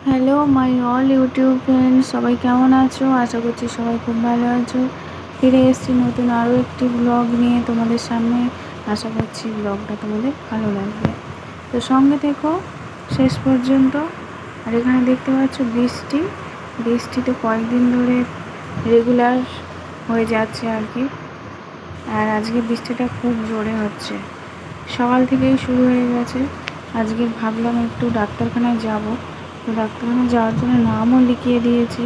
Hello my all YouTube friends, সবাই কেমন আছো? আশা করছি সবাই খুব ভালো আছো। ফিরে এসেছি নতুন আরও একটি ব্লগ নিয়ে তোমাদের সামনে। আশা করছি ব্লগটা তোমাদের ভালো লাগবে, তো সঙ্গে থেকো শেষ পর্যন্ত। আর এখানে দেখতে পাচ্ছ বৃষ্টি তো কয়েকদিন ধরে রেগুলার হয়ে যাচ্ছে আর কি। আর আজকে বৃষ্টিটা খুব জোরে হচ্ছে, সকাল থেকেই শুরু হয়ে গেছে। আজকে ভাবলাম একটু ডাক্তারখানায় যাব, তো ডাক্তারখানায় যাওয়ার জন্য নামও লিখিয়ে দিয়েছি।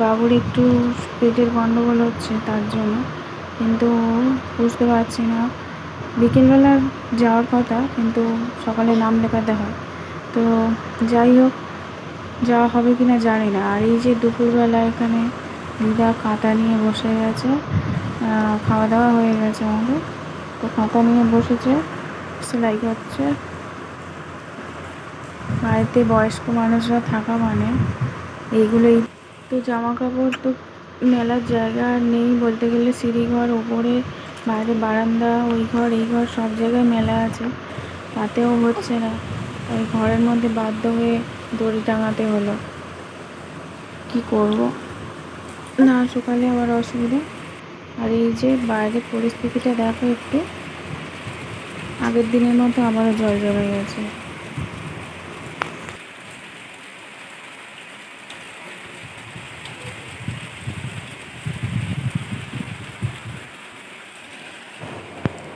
বাবুর একটু পেটের গন্ডগোল হচ্ছে তার জন্য, কিন্তু বুঝতে পারছি না। বিকেলবেলা যাওয়ার কথা, কিন্তু সকালে নাম লেখাতে হয়। তো যাই হোক, যাওয়া হবে কি না জানি না। আর এই যে দুপুরবেলা এখানে দিদা খাতা নিয়ে বসে গেছে, খাওয়া দাওয়া হয়ে গেছে আমাদের, তো খাতা নিয়ে বসেছে, সেলাই করছে। বাড়িতে বয়স্ক মানুষরা থাকা মানে এইগুলোই। তো জামা কাপড় তো মেলার জায়গা নেই বলতে গেলে। সিঁড়িঘর ওপরে, বাইরে বারান্দা, ওই ঘর এই ঘর সব জায়গায় মেলা আছে, তাতেও হচ্ছে না। তাই ঘরের মধ্যে বাধ্য হয়ে দড়ি টাঙাতে হলো। কি করব, না সকালে আবার অসুবিধা। আর এই যে বাইরের পরিস্থিতিটা দেখো একটু, আগের দিনের মতো আবারও জল জমে গেছে।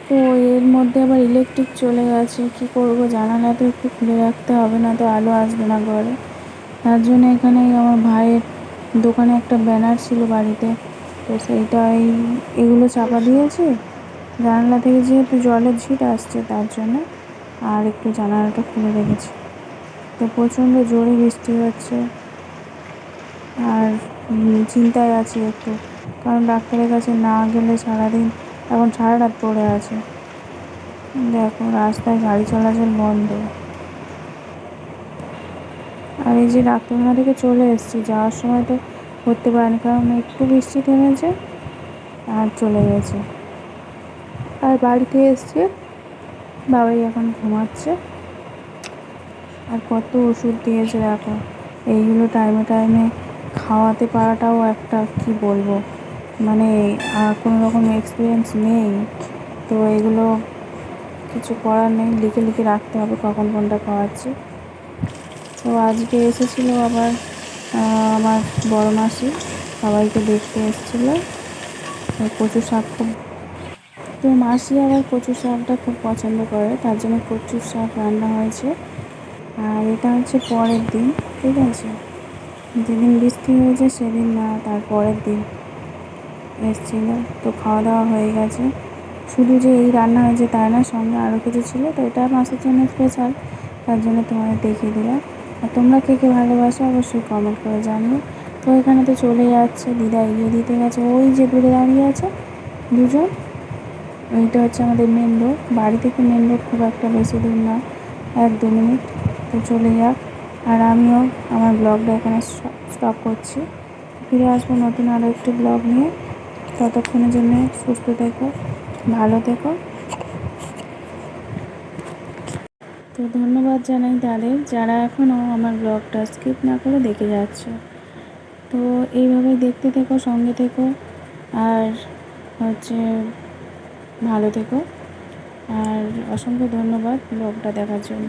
তো এর মধ্যে আবার ইলেকট্রিক চলে গেছে, কি করব। জানালা তো একটু খুলে রাখতে হবে, না তো আলো আসবে না ঘরে। তার জন্য এখানে আমার ভাইয়ের দোকানে একটা ব্যানার ছিল বাড়িতে, তো সেইটাই এগুলো চাপা দিয়েছি। জানালা থেকে যেহেতু জলের ছিট আসছে তার জন্য আর একটু জানালাটা খুলে রেখেছি। তো প্রচণ্ড জোরে বৃষ্টি হচ্ছে, আর চিন্তায় আছি একটু, কারণ ডাক্তারের কাছে না গেলে সারাদিন, এখন সারা রাত পড়ে আছে। দেখো রাস্তায় গাড়ি চলাচল বন্ধ। আর এই যে ডাক্তারখানা থেকে চলে এসেছি, যাওয়ার সময় তো করতে পারিনি, কারণ একটু বৃষ্টি থেমেছে আর চলে গেছে। আর বাড়িতে এসছে, বাবাই এখন ঘুমাচ্ছে। আর কত ওষুধ দিয়েছে দেখো, এইগুলো টাইমে টাইমে খাওয়াতে পারাটাও একটা কি বলবো, মানে কোনো রকম এক্সপিরিয়েন্স নেই। তো এগুলো কিছু করার নেই, লিখে লিখে রাখতে হবে কখন কোনটা খাওয়াচ্ছি। তো আজকে এসেছিলো আবার আমার বড় মাসি, সবাইকে দেখতে এসেছিলো। কচু শাক খুব, তো মাসি আবার কচু শাকটা খুব পছন্দ করে, তার জন্য কচু শাক রান্না হয়েছে। আর এটা হচ্ছে পরের দিন, ঠিক আছে, যেদিন বৃষ্টি হয়েছে সেদিন না, তার পরের দিন এসেছিল। তো খাওয়া দাওয়া হয়ে গেছে, শুধু যে এই রান্না হয়েছে তাই না, সঙ্গে আরও কিছু ছিল। তো এটা মাসের জন্য স্পেশাল, তার জন্য তোমাদের দেখিয়ে দিলাম। আর তোমরা কে কে ভালোবাসো অবশ্যই কমেন্ট করে জানিও। তো এখানে তো চলে যাচ্ছে, দিদা এগিয়ে দিতে গেছে, ওই যে দূরে দাঁড়িয়ে আছে দুজন। এইটা হচ্ছে আমাদের মেন রোড, বাড়ি থেকে মেন রোড খুব একটা বেশি দূর না, 1-2 মিনিট। তো চলে যাক, আর আমিও আমার ব্লগটা এখানে স্টপ করছি। ফিরে আসবো নতুন আরও একটি ব্লগ নিয়ে। ততক্ষণের জন্য সুস্থ থেকো, ভালো থেকো। তো ধন্যবাদ জানাই তাদের যারা এখনও আমার ব্লগটা স্কিপ না করে দেখে যাচ্ছে। তো এইভাবেই দেখতে থেকো, সঙ্গে থেকো, আর হচ্ছে ভালো থেকো। আর অসংখ্য ধন্যবাদ ব্লগটা দেখার জন্য।